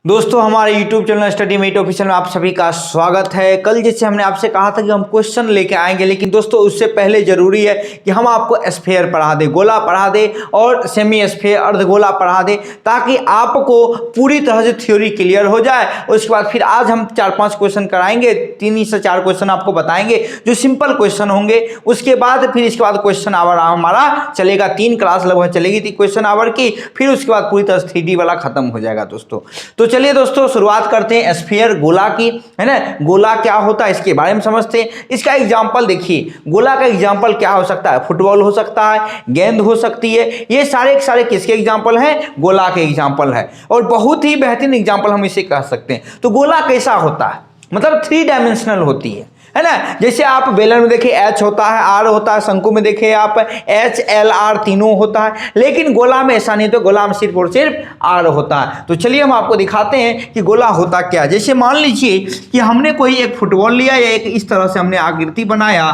दोस्तों हमारे YouTube channel study mate official में आप सभी का स्वागत है। कल जैसे हमने आपसे कहा था कि हम क्वेश्चन लेके आएंगे, लेकिन दोस्तों उससे पहले जरूरी है कि हम आपको स्फीयर पढ़ा दें, गोला पढ़ा दें और सेमी स्फीयर अर्धगोला पढ़ा दें, ताकि आपको पूरी तरह से थ्योरी क्लियर हो जाए। उसके बाद फिर आज हम 4-5 क्वेश्चन कराएंगे, 3 से 4 क्वेश्चन आपको बताएंगे जो सिंपल क्वेश्चन होंगे। उसके बाद फिर इसके बाद क्वेश्चन आवर हमारा चलेगा, 3 क्लास लगभग चलेगी थी क्वेश्चन आवर की। फिर उसके बाद पूरी तरह से 3D वाला खत्म हो जाएगा दोस्तों। तो चलिए दोस्तों शुरुआत करते हैं स्फीयर गोला की, है ना। गोला क्या होता है इसके बारे में समझते हैं। इसका एग्जांपल देखिए, गोला का एग्जांपल क्या हो सकता है? फुटबॉल हो सकता है, गेंद हो सकती है। ये सारे किसके एग्जांपल हैं? गोला के एग्जांपल है, और बहुत ही बेहतरीन एग्जांपल हम इसे कह सकते हैं। तो गोला कैसा होता है? मतलब 3 डायमेंशनल होती है ना। जैसे आप बेलन में देखिए H होता है, R होता है, शंकु में देखिए आप H, L, R तीनों होता है, लेकिन गोला में ऐसा नहीं। तो गोला में सिर्फ और सिर्फ R होता है। तो चलिए हम आपको दिखाते हैं कि गोला होता क्या है। जैसे मान लीजिए कि हमने कोई एक फुटबॉल लिया या एक इस तरह से हमने आकृति बनाया,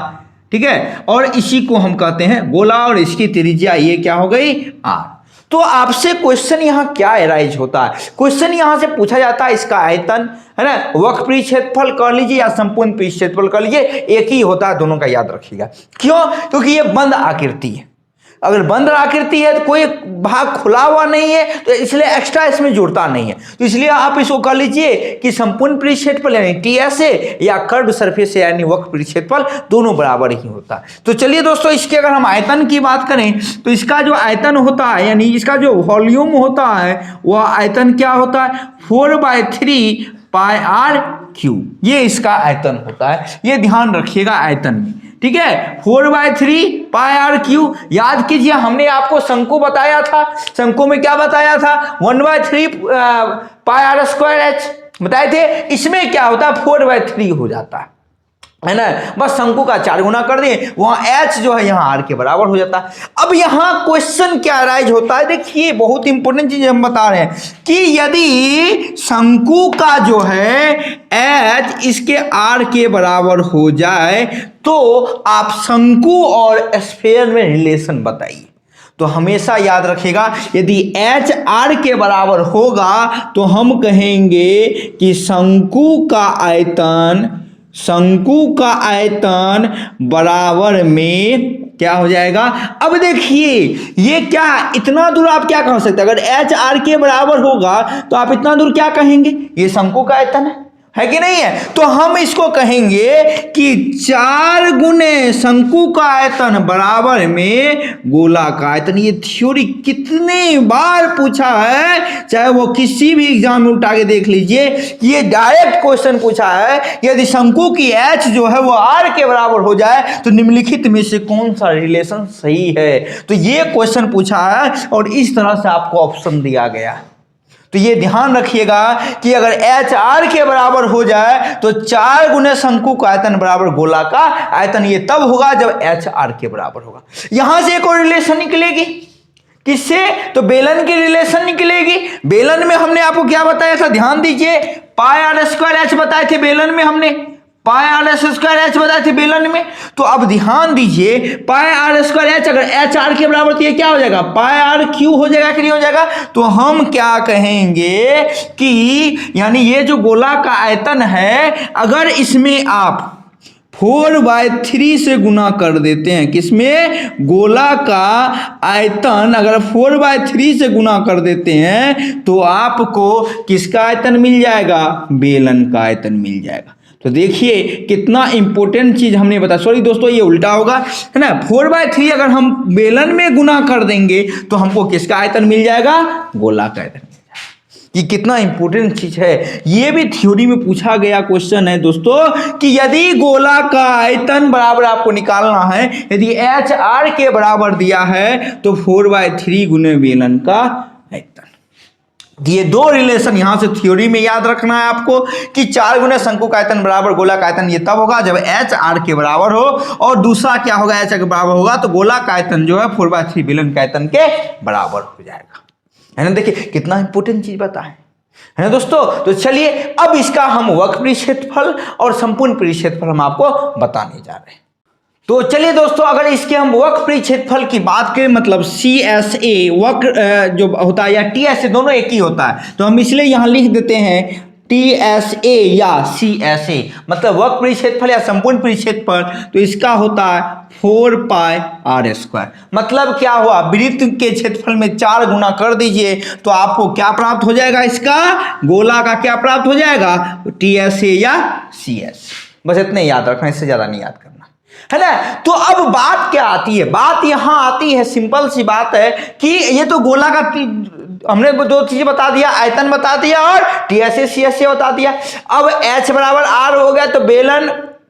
ठीक है, और इसी को हम कहते हैं गोला, और इसकी त्रिज्या ये क्या हो गई? R। तो आपसे क्वेश्चन यहाँ क्या अराइज होता है? क्वेश्चन यहाँ से पूछा जाता है इसका आयतन, है ना, वक्र क्षेत्रफल कर लीजिए या संपूर्ण क्षेत्रफल कर लीजिए, एक ही होता है दोनों का, याद रखिएगा। क्यों? क्योंकि ये बंद आकृति है। अगर बंद आकृति है तो कोई भाग खुला हुआ नहीं है, तो इसलिए एक्स्ट्रा इसमें जुड़ता नहीं है। तो इसलिए आप इसको कर लीजिए कि संपूर्ण क्षेत्रफल यानी TS है, या कर्व सरफेस यानी वक्र क्षेत्रफल, दोनों बराबर ही होता है। तो चलिए दोस्तों, इसके अगर हम आयतन की बात करें तो इसका जो आयतन होता है, यानी इसका जो वॉल्यूम होता है, वह आयतन क्या होता है? 4/3 पाई R क्यूब, ये इसका आयतन होता है। ये ध्यान रखिएगा आयतन में, ठीक है। 4/3 पाई R क्यूब। याद कीजिए हमने आपको शंकु बताया था, शंकु में क्या बताया था? 1/3 पाई R² H बताए थे। इसमें क्या होता है? 4/3 हो जाता है ना। बस शंकु का 4 गुना कर दें, वहां H जो है यहाँ R के बराबर हो जाता है। अब यहाँ क्वेश्चन क्या अराइज होता है? देखिए बहुत इंपॉर्टेंट चीज हम बता रहे हैं कि यदि शंकु का जो है H इसके R के बराबर हो जाए, तो आप शंकु और स्फीयर में रिलेशन बताइए। तो हमेशा याद रखिएगा, यदि H R के बराबर होगा तो हम कहेंगे कि शंकु का आयतन बराबर में क्या हो जाएगा? अब देखिए ये क्या, इतना दूर आप क्या कह सकते हैं? अगर H R के बराबर होगा तो आप इतना दूर क्या कहेंगे? ये शंकु का आयतन है कि नहीं है? तो हम इसको कहेंगे कि 4 गुने शंकु का आयतन बराबर में गोला का आयतन। ये थ्योरी कितने बार पूछा है, चाहे वो किसी भी एग्जाम में उठा के देख लीजिए, ये डायरेक्ट क्वेश्चन पूछा है, यदि शंकु की H जो है वो R के बराबर हो जाए तो निम्नलिखित में से कौन सा रिलेशन सही है? तो ये क्वेश्चन पूछा है और इस तरह से आपको ऑप्शन दिया गया है। तो ये ध्यान रखिएगा कि अगर H R के बराबर हो जाए तो 4 गुने शंकु का आयतन बराबर गोला का आयतन। ये तब होगा जब H R के बराबर होगा। यहां से एक और रिलेशन निकलेगी, किससे? तो बेलन की रिलेशन निकलेगी। बेलन में हमने आपको क्या बताया था? ध्यान दीजिए, पाई R² H बताए थे बेलन में, हमने पाई R² H बताए थे बेलन में। तो अब ध्यान दीजिए, पाई R² H अगर H R के बराबर तो ये क्या हो जाएगा? पाई R क्यूब हो जाएगा कि नहीं हो जाएगा? तो हम क्या कहेंगे कि यानी ये जो गोला का आयतन है, अगर इसमें आप 4/3 से गुना कर देते हैं, किसमें? गोला का आयतन अगर 4/3 से गुना कर देते हैं तो आपको किसका आयतन मिल जाएगा? बेलन का आयतन मिल जाएगा। तो देखिए कितना इंपॉर्टेंट चीज हमने बताया। सॉरी दोस्तों, ये उल्टा होगा, है ना। 4/3 अगर हम बेलन में गुना कर देंगे तो हमको किसका आयतन मिल जाएगा? गोला का आयतन। ये कितना इंपॉर्टेंट चीज है, ये भी थ्योरी में पूछा गया क्वेश्चन है दोस्तों, कि यदि गोला का आयतन बराबर आपको निकालना है, यदि H R के बराबर दिया है तो 4/3 गुने बेलन का आयतन। ये 2 रिलेशन यहां से थ्योरी में याद रखना है आपको कि 4 गुने शंकु का आयतन बराबर गोला का आयतन। ये तब होगा जब H R के बराबर हो, और दूसरा क्या होगा? H के बराबर होगा तो गोला का आयतन जो है 4/3 बेलन के आयतन के बराबर हो जाएगा, है ना। देखिए कितना इंपॉर्टेंट चीज बताएं, है ना दोस्तों। तो चलिए अब इसका हम वक्र क्षेत्रफल और संपूर्ण क्षेत्रफल हम आपको बताने जा रहे हैं। तो चलिए दोस्तों, अगर इसके हम वक्र क्षेत्रफल की बात करें, मतलब CSA वक्र जो होता है या TSA दोनों एक ही होता है, तो हम इसलिए यहाँ लिख देते हैं TSA या CSA, मतलब वक्र क्षेत्रफल या संपूर्ण परिक्षेत्रफल। तो इसका होता है 4 पाई r²। मतलब क्या हुआ, वृत्त के क्षेत्रफल में 4 गुना कर दीजिए तो आपको क्या प्राप्त हो जाएगा, इसका गोला का क्या प्राप्त हो जाएगा, TSA या CS। बस इतने याद रखना, इससे ज्यादा नहीं याद करना, है ना। तो अब बात क्या आती है, बात यहां आती है, सिंपल सी बात है कि ये तो गोला का हमने दो चीजें बता दिया, आयतन बता दिया और TSA CSA बता दिया। अब H बराबर R हो गया, तो बेलन,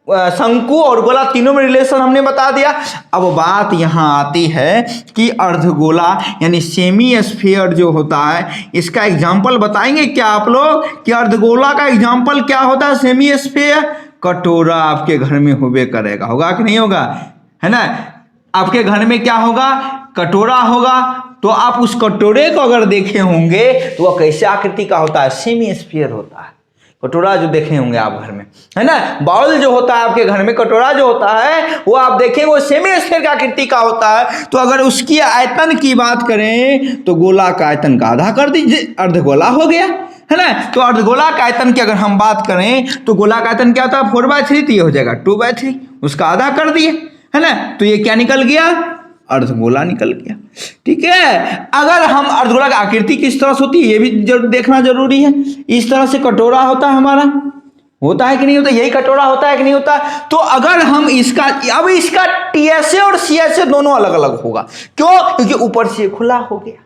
शंकु और गोला तीनों में रिलेशन हमने बता दिया। अब बात यहां आती है कि अर्धगोला यानी सेमी स्फीयर जो होता है, इसका एग्जाम्पल बताएंगे क्या आप लोग कि अर्धगोला का एग्जाम्पल क्या होता है सेमी स्फीयर। कटोरा आपके घर में होबे करेगा, होगा कि नहीं होगा, है ना। आपके घर में क्या होगा, कटोरा होगा। तो आप उस कटोरे को अगर देखे होंगे तो वह कैसे आकृति का होता है, सेमी स्फीयर होता है। कटोरा जो देखे होंगे आप घर में, है ना, बाउल जो होता है आपके घर में, कटोरा जो होता है वो आप देखेंगे वो सेमी स्फीयर का आकृति का होता है। तो अगर उसकी आयतन की बात करें तो गोला का आयतन का आधा कर दीजिए, अर्धगोला हो गया, है ना। तो अर्धगोला का आयतन की अगर हम बात करें तो गोला का आयतन क्या होता है 4/3, तो ये हो जाएगा 2/3, उसका आधा कर दिए, है ना। तो ये क्या निकल गया, अर्धगोला निकल गया, ठीक है। अगर हम अर्धगोला की आकृति किस तरह से होती है ये भी देखना जरूरी है। इस तरह से कटोरा होता है हमारा, होता है कि नहीं होता, यही कटोरा होता है कि नहीं होता। तो अगर हम इसका, अब इसका TSA और CSA दोनों अलग अलग होगा, क्यों, क्योंकि ऊपर से खुला हो गया,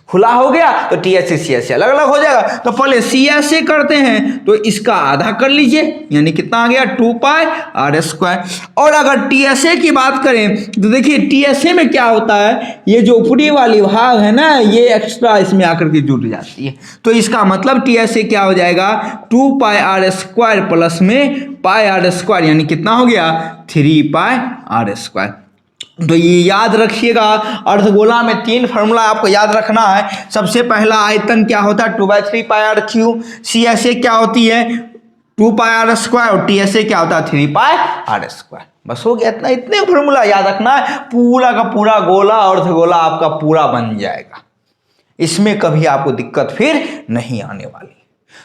खुला हो गया तो TSA CSA अलग अलग हो जाएगा। तो पहले CSA करते हैं, तो इसका आधा कर लीजिए, यानी कितना आ गया 2 पाई r²। और अगर TSA की बात करें तो देखिए TSA में क्या होता है, ये जो ऊपरी वाली भाग है ना, ये एक्स्ट्रा इसमें आकर के जुड़ जाती है। तो इसका मतलब TSA क्या हो जाएगा 2 पाई r² प्लस में पाई r², यानी कितना हो गया 3 पाई r²। तो ये याद रखिएगा, अर्धगोला में 3 फार्मूला आपको याद रखना है। सबसे पहला आयतन क्या होता है 2/3 पाई r³, CSA क्या होती है 2 पाई r² और TSA क्या होता है 3 पाई r²। बस हो गया इतना, इतने फार्मूला याद रखना है, पूरा का पूरा गोला अर्धगोला आपका पूरा बन जाएगा। इसमें कभी आपको दिक्कत फिर नहीं आने वाली।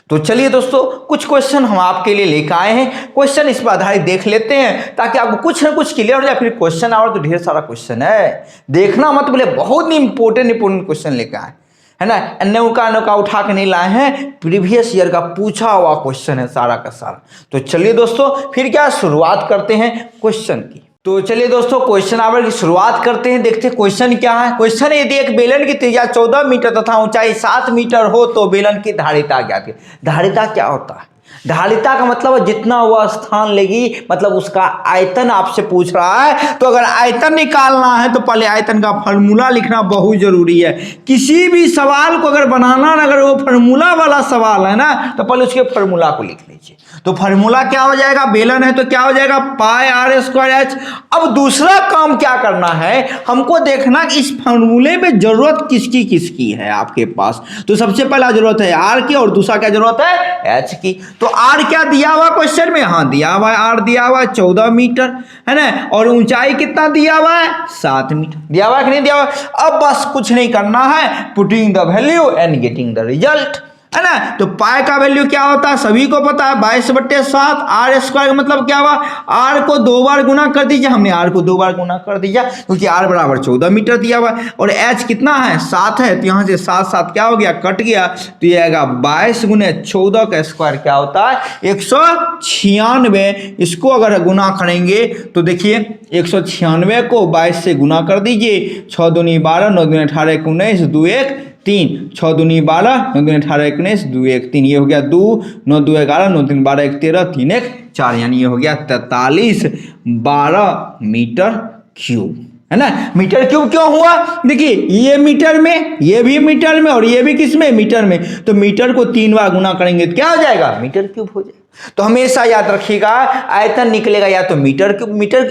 तो चलिए दोस्तों, कुछ क्वेश्चन हम आपके लिए लेकर आए हैं, क्वेश्चन इस पर आधारित देख लेते हैं ताकि आपको कुछ ना कुछ क्लियर हो जाए। फिर क्वेश्चन आवर तो ढेर सारा क्वेश्चन है, देखना मत बोले, बहुत ही इंपॉर्टेंट क्वेश्चन लेकर आए, है ना। नौका उठा के नहीं लाए हैं, प्रीवियस ईयर का पूछा हुआ क्वेश्चन है सारा का सारा। तो चलिए दोस्तों, फिर क्या शुरुआत करते हैं क्वेश्चन की। तो चलिए दोस्तों, क्वेश्चन आवर की शुरुआत करते हैं। देखते हैं क्वेश्चन क्या है। क्वेश्चन यदि एक बेलन की त्रिज्या 14 मीटर तथा ऊंचाई 7 मीटर हो तो बेलन की धारिता ज्ञात कीजिए। धारिता क्या होता है, धारिता का मतलब जितना वह स्थान लेगी, मतलब उसका आयतन आपसे पूछ रहा है। तो अगर आयतन निकालना है तो पहले आयतन का फॉर्मूला लिखना बहुत जरूरी है। किसी भी सवाल को अगर बनाना ना, अगर वो फॉर्मूला वाला सवाल है ना, तो पहले उसके फॉर्मूला को लिख लीजिए। तो फॉर्मूला क्या हो जाएगा, बेलन है तो क्या हो जाएगा पाई r²h। अब दूसरा काम क्या करना है, हमको देखना कि इस फॉर्मूले में जरूरत किसकी किसकी है आपके पास। तो सबसे पहला जरूरत है r की और दूसरा क्या जरूरत है h की। तो r क्या दिया हुआ क्वेश्चन में, हाँ दिया हुआ है, r दिया हुआ है 14 मीटर, है ना। और ऊंचाई कितना दिया हुआ है 7 मीटर, दिया हुआ है कि नहीं दिया हुआ। अब बस कुछ नहीं करना है, putting the value and getting the result, है ना। तो पाई का वैल्यू क्या होता है सभी को पता है 22/7। r² का मतलब क्या हुआ, r को 2 बार गुना कर दीजिए, हमने r को 2 बार गुना कर दिया क्योंकि r बराबर 14 मीटर दिया हुआ है। और h कितना है 7 है, तो यहाँ से 7 क्या हो गया कट गया, तो ये आएगा 22 गुने 14 का स्क्वायर क्या होता है 196। इसको अगर गुना करेंगे तो देखिए 196 को 22 से गुना कर दीजिए, 6 दूनी 12, 9 दूनी 18, 19, 2 1 3, 6 दूनी 12, 9 दूनी 18, 19, 2 1 3, ये हो गया 2, 9 2 11, 9 3 12, 1 13, 3 1 4, यानी ये हो गया 43 12 मीटर क्यूब, है ना। मीटर क्यूब क्यों हुआ, देखिए ये मीटर में, ये भी मीटर में और ये भी किस में मीटर में। तो मीटर को 3 बार गुना करेंगे तो क्या हो जाएगा मीटर क्यूब हो जाएगा। तो हमेशा याद रखिएगा आयतन निकलेगा या तो मीटर क्यूब,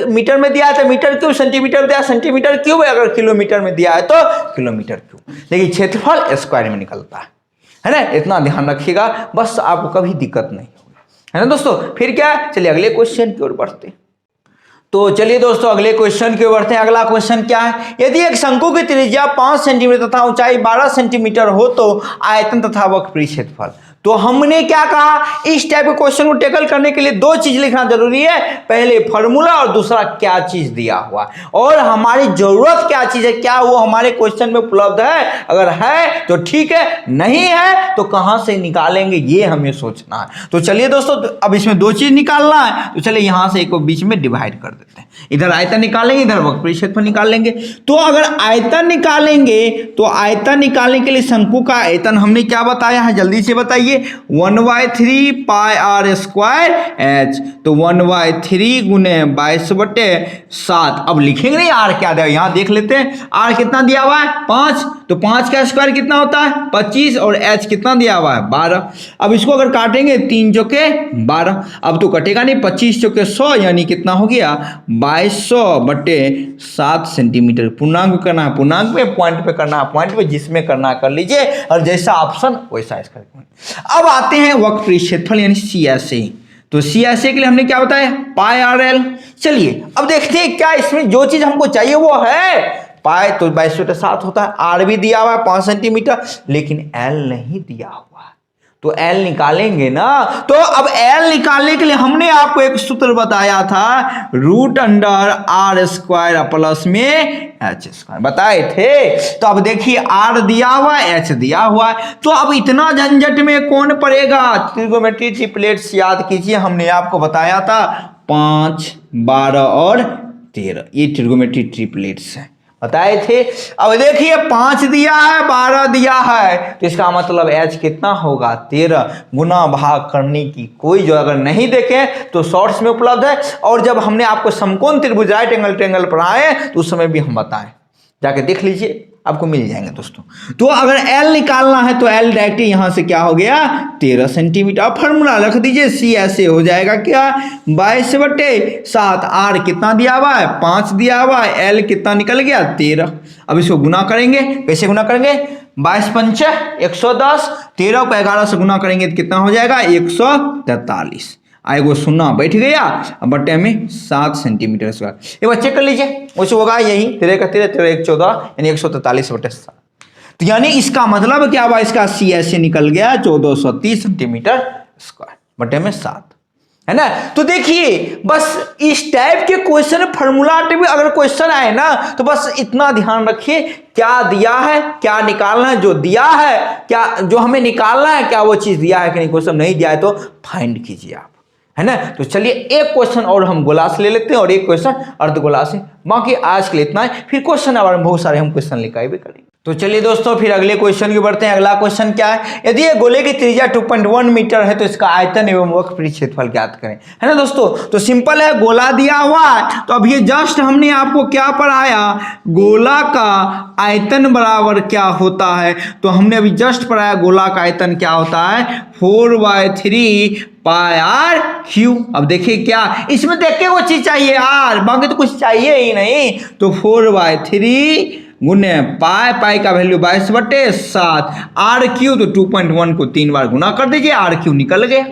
मीटर में दिया है तो मीटर क्यूब, सेंटीमीटर दिया सेंटीमीटर क्यूब, अगर किलोमीटर में दिया है तो किलोमीटर क्यूब, लेकिन क्षेत्रफल स्क्वायर में निकलता है ना। इतना ध्यान रखिएगा, बस आपको कभी दिक्कत नहीं होगी, है ना दोस्तों। फिर क्या, चलिए अगले क्वेश्चन की ओर बढ़ते हैं। तो चलिए दोस्तों अगले क्वेश्चन की ओर बढ़ते हैं। अगला क्वेश्चन क्या है, यदि एक शंकु की त्रिज्या 5 सेंटीमीटर तथा ऊंचाई 12 सेंटीमीटर हो तो आयतन तथा वक्र क्षेत्रफल। तो हमने क्या कहा, इस टाइप के क्वेश्चन को टैकल करने के लिए दो चीज लिखना जरूरी है, पहले फॉर्मूला और दूसरा क्या चीज दिया हुआ और हमारी जरूरत क्या चीज है, क्या वो हमारे क्वेश्चन में उपलब्ध है, अगर है तो ठीक है, नहीं है तो कहां से निकालेंगे ये हमें सोचना है। तो चलिए दोस्तों अब इसमें दो चीज निकालना है, तो चलिए यहां से एक बीच में डिवाइड कर देते हैं, इधर आयतन निकालेंगे इधर वक्र क्षेत्रफल निकाल लेंगे। तो अगर आयतन निकालेंगे तो आयतन निकालने के लिए शंकु का आयतन हमने क्या बताया है, जल्दी से बताइए, 1/3 पाई आर स्क्वायर एच। तो 1/3 गुने 22/7। अब लिखेंगे नहीं आर क्या दिया, यहां देख लेते हैं आर कितना दिया हुआ है 5, तो 5 का स्क्वायर कितना होता है 25 और एच कितना दिया हुआ है 12। अब इसको अगर काटेंगे 3 चौके 12, अब तो कटेगा नहीं, 25 चौके 100 यानी कितना हो गया 2200/7 सेंटीमीटर। पूर्णांक करना है पूर्णांक पे, पॉइंट पे करना है पॉइंट पे, जिसमें करना कर लीजिए और जैसा ऑप्शन वैसा इसका। अब आते हैं वक्र क्षेत्रफल यानी CSA। तो CSA के लिए हमने क्या बताया पाई आर एल। चलिए अब देखते हैं क्या इसमें जो चीज हमको चाहिए वो है, पाई तो 22/7 होता है, आर भी दिया हुआ है 5 सेंटीमीटर, लेकिन एल नहीं दिया हुआ है, तो एल निकालेंगे ना। तो अब एल निकालने के लिए हमने आपको एक सूत्र बताया था, √r² प्लस में h² बताए थे। तो अब देखिए आर दिया हुआ है एच दिया हुआ है, तो अब इतना झंझट में कौन पड़ेगा, ट्रिगोनोमेट्री ट्रिपलेट्स याद कीजिए, हमने आपको बताया था 5, 12 और 13 ये ट्रिगोनोमेट्री ट्रिपलेट्स हैं बताए थे। अब देखिए 5 दिया है 12 दिया है, तो इसका मतलब एच कितना होगा 13, गुना भाग करने की कोई जो अगर नहीं देखें तो शॉर्ट्स में उपलब्ध है, और जब हमने आपको समकोण त्रिभुज राइट एंगल ट्रायंगल पढ़ाए तो उस समय भी हम बताएं, जाके देख लीजिए आपको मिल जाएंगे दोस्तों। तो अगर एल निकालना है तो एल डायरेक्टली यहां से क्या हो गया 13 सेंटीमीटर। अब फॉर्मूला रख दीजिए, CSA हो जाएगा क्या 22/7, आर कितना दिया हुआ है 5 दिया हुआ है, एल कितना निकल गया 13। अब इसको गुना करेंगे, कैसे गुना करेंगे 22×5 110, 13 को 11 से गुना करेंगे तो कितना हो जाएगा 143, आएगो सुना बैठ गया, बटे में 7 सेंटीमीटर स्क्वायर। एक बार चेक कर लीजिए, उसे होगा यही 13 का 13 13 1 14 यानी 143/7। तो यानी इसका मतलब क्या हुआ, इसका CSA निकल गया 1430 सेंटीमीटर स्क्वायर बटे में 7, है ना। तो देखिए बस इस टाइप के क्वेश्चन फॉर्मूला अगर क्वेश्चन आए ना तो बस इतना ध्यान रखिए, क्या दिया है क्या निकालना है, जो दिया है क्या जो हमें निकालना है क्या वो चीज दिया है कि नहीं, क्वेश्चन नहीं दिया है तो फाइंड कीजिए आप, है ना। तो चलिए एक क्वेश्चन और हम गोला से ले लेते हैं और एक क्वेश्चन अर्धगोला से, बाकी आज के लिए इतना है, फिर क्वेश्चन के बारे में बहुत सारे हम क्वेश्चन लेकर भी करेंगे। तो चलिए दोस्तों फिर अगले क्वेश्चन की बढ़ते हैं। अगला क्वेश्चन क्या है, यदि ये गोले की त्रिज्या 2.1 मीटर है तो इसका आयतन एवं वक्र क्षेत्रफल ज्ञात करें, है ना दोस्तों। तो सिंपल है, गोला दिया हुआ है, तो अब ये जस्ट हमने आपको क्या पढ़ाया, गोला का आयतन बराबर क्या होता है, तो हमने अभी जस्ट पढ़ाया गोला का आयतन क्या होता है 4/3 पाई आर क्यू। अब देखिए क्या इसमें देख के वो चीज चाहिए आर, बाकी तो कुछ चाहिए ही नहीं, तो 4/3 गुने पाई, पाई का वैल्यू 22/7, आर क्यू तो 2.1 को 3 बार गुना कर दीजिए, आर क्यू निकल गया,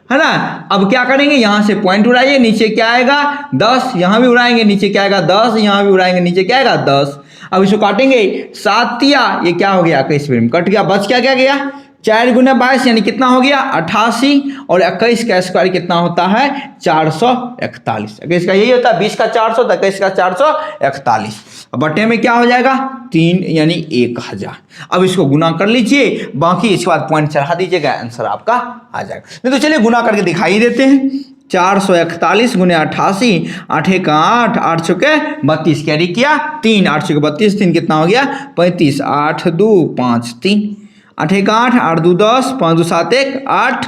है ना। अब क्या करेंगे, यहां से पॉइंट उड़ाइए, नीचे क्या आएगा 10, यहां भी उड़ाएंगे नीचे क्या आएगा 10, यहां भी उड़ाएंगे नीचे क्या आएगा 10। अब इसको काटेंगे 7 तिया ये क्या हो गया 21 में कट गया, बच क्या गया 4 गुना 22 यानी कितना हो गया 88, और 21 का स्क्वायर कितना होता है 441। 21 का यही होता है 20 का 400 तो 21 का 441, बटे में क्या हो जाएगा 3 यानी 1000। अब इसको गुना कर लीजिए, बाकी इसके बाद पॉइंट चढ़ा दीजिएगा, आंसर आपका आ जाएगा। नहीं तो चलिए गुना करके दिखाई देते हैं, 441 गुने 88, 8 का 8, 8 चौके 32 कैरी किया 3, 8 चौके 32, 3 कितना हो गया 35, 8 2 5 3, 8 1 8, 8 2 10, 5 2 7 1 8,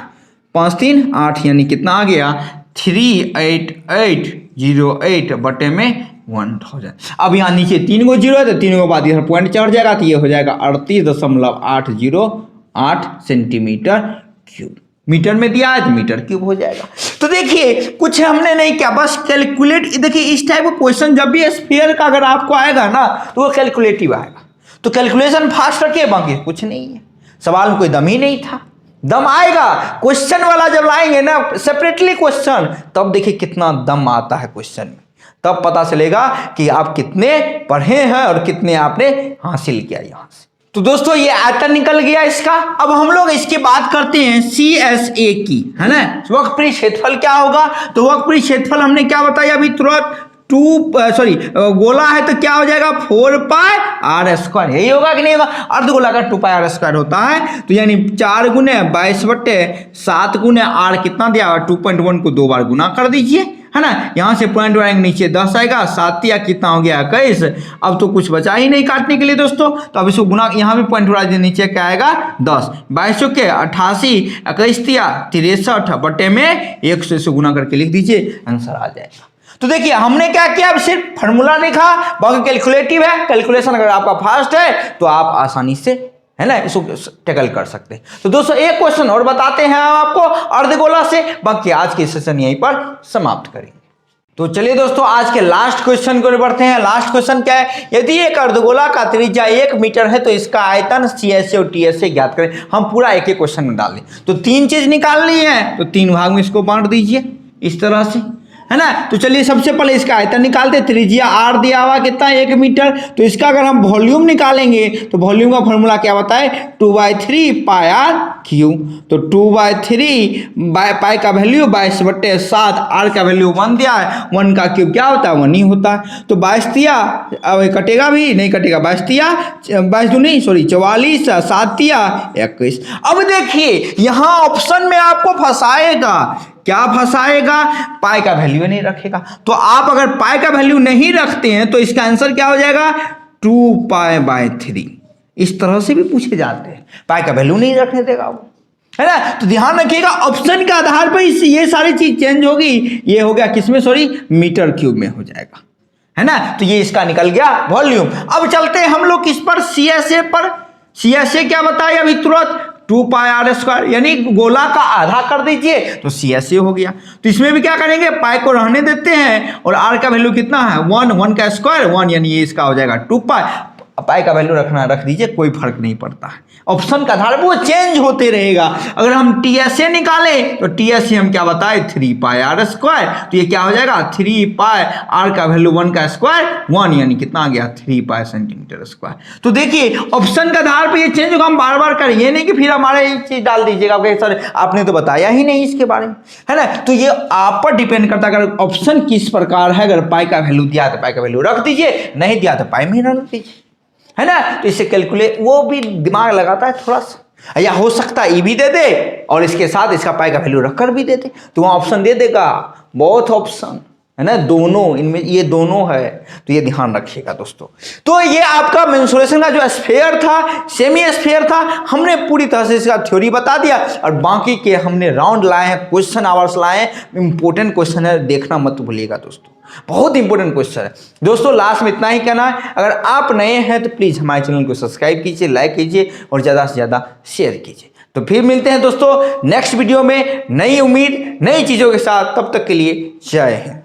5 3 8 यानी कितना आ गया 38808 बटे में 1000। अब यहाँ नीचे 3 गो जीरो है तो 3 गो बाद इधर पॉइंट चढ़ जाएगा तो ये हो जाएगा 38.808 सेंटीमीटर क्यूब। मीटर में दिया है तो मीटर क्यूब हो जाएगा। तो देखिए कुछ हमने नहीं किया, बस कैलकुलेट। देखिए इस टाइप का क्वेश्चन जब भी स्फीयर का अगर आपको आएगा ना तो वो कैलकुलेटिव आएगा, तो कैलकुलेशन फास्ट रखिए, बाकी कुछ नहीं है। सवाल में कोई दम ही नहीं था, दम आएगा क्वेश्चन वाला जब लाएंगे ना सेपरेटली क्वेश्चन, तब देखिए कितना दम आता है क्वेश्चन में, तब पता चलेगा कि आप कितने पढ़े हैं और कितने आपने हासिल किया यहाँ से। तो दोस्तों ये आयतन निकल गया इसका। अब हम लोग इसकी बात करते हैं CSA की, है ना। वक्रपरीय क्षेत्रफल क्या होगा, तो वक्रपरीय क्षेत्रफल हमने क्या बताया अभी तुरंत, गोला है तो क्या हो जाएगा 4 पाई आर स्क्वायर, यही होगा कि नहीं होगा। अर्धगोला का 2 पाई आर स्क्वायर होता है, तो यानी 4 गुने 22/7 गुने आर कितना दिया हुआ 2.1 को 2 बार गुना कर दीजिए, है ना। यहाँ से पॉइंट आएंगे नीचे 10 आएगा, 7 या कितना हो गया 21। अब तो कुछ बचा ही नहीं काटने के लिए दोस्तों, तो अब इसको गुना, यहाँ भी पॉइंट उड़ा नीचे क्या आएगा 10, 22 के 88, 21 या 63 बटे में 100 से गुना करके लिख दीजिए, आंसर आ जाएगा। तो देखिए हमने क्या किया, अब सिर्फ फार्मूला लिखा, बाकी कैलकुलेटिव है, कैलकुलेशन अगर आपका फास्ट है तो आप आसानी से, है ना, इसको टैकल कर सकते हैं। तो दोस्तों एक क्वेश्चन और बताते हैं आपको अर्धगोला से, बाकी आज की सेशन यहीं पर समाप्त करेंगे। तो चलिए दोस्तों आज के लास्ट क्वेश्चन को बढ़ते हैं। लास्ट क्वेश्चन क्या है, यदि एक अर्धगोला का त्रिज्या 1 मीटर है तो इसका आयतन CSA और TSA ज्ञात करें। हम पूरा एक एक क्वेश्चन में डालें, तो 3 चीज निकालनी है, तो 3 भाग में इसको बांट दीजिए इस तरह से, है ना। तो चलिए सबसे पहले इसका आयतन निकालते, त्रिज्या r दिया हुआ कितना 1 मीटर, तो इसका अगर हम वॉल्यूम निकालेंगे तो वॉल्यूम का फॉर्मूला क्या बताए 2/3 पाई आर क्यू। तो 2/3 पाई का वैल्यू 22/7, आर का वैल्यू 1 दिया है, 1 का क्यूब क्या होता है 1 ही होता है। तो 22 दिया, अब कटेगा भी नहीं कटेगा, 22 दिया 44, 7 दिया 21। अब देखिए यहाँ ऑप्शन में आपको फंसाएगा, क्या फंसाएगा, पाई का वैल्यू नहीं रखेगा। तो आप अगर पाई का वैल्यू नहीं रखते हैं तो इसका आंसर क्या हो जाएगा 2π/3। इस तरह से भी पूछे जाते हैं, पाई का वैल्यू नहीं रखने देगा वो, है ना। तो ध्यान रखिएगा ऑप्शन के आधार पर ये सारी चीज चेंज होगी। ये हो गया किसमें, मीटर क्यूब में हो जाएगा, है ना। तो ये इसका निकल गया वॉल्यूम। अब चलते हैं हम लोग किस पर, CSA पर। CSA क्या बताया अभी तुरंत 2 पाई आर स्क्वायर, यानी गोला का आधा कर दीजिए तो CSA हो गया। तो इसमें भी क्या करेंगे, पाई को रहने देते हैं और आर का वैल्यू कितना है 1 का स्क्वायर 1, यानी ये इसका हो जाएगा 2 पाई। पाई का वैल्यू रख दीजिए, कोई फर्क नहीं पड़ता है, ऑप्शन का आधार वो चेंज होते रहेगा। अगर हम TSA निकालें तो TSA हम क्या बताए 3 पाई आर स्क्वायर, तो ये क्या हो जाएगा 3 पाई, आर का वैल्यू 1 का स्क्वायर 1, यानी कितना आ गया 3 पाई सेंटीमीटर स्क्वायर। तो देखिए ऑप्शन के आधार पर ये चेंज होगा, हम बार बार करें, ये नहीं कि फिर हमारे एक चीज डाल दीजिएगा सर आपने तो बताया ही नहीं इसके बारे में, है ना। तो ये आप पर डिपेंड करता है, अगर ऑप्शन किस प्रकार है, अगर पाई का वैल्यू दिया तो पाई का वैल्यू रख दीजिए, नहीं दिया तो पाई में रख दीजिए, है ना। तो इसे कैलकुलेट वो भी दिमाग लगाता है थोड़ा सा, या हो सकता है भी दे दे और इसके साथ इसका पाई का वैल्यू रखकर भी दे दे, तो वहाँ ऑप्शन दे देगा, बहुत ऑप्शन है ना, दोनों इनमें ये दोनों है, तो ये ध्यान रखिएगा दोस्तों। तो ये आपका मेंसुरेशन का जो स्फीयर था, सेमी स्फीयर था, हमने पूरी तरह से इसका थ्योरी बता दिया और बाकी के हमने राउंड लाए हैं, क्वेश्चन आवर्स लाए हैं। इंपॉर्टेंट क्वेश्चन है, देखना मत भूलिएगा दोस्तों, बहुत इंपॉर्टेंट क्वेश्चन है दोस्तों। लास्ट में इतना ही कहना है, अगर आप नए हैं तो प्लीज हमारे चैनल को सब्सक्राइब कीजिए, लाइक कीजिए और ज़्यादा से ज़्यादा शेयर कीजिए। तो फिर मिलते हैं दोस्तों नेक्स्ट वीडियो में, नई उम्मीद नई चीज़ों के साथ, तब तक के लिए जय हिंद।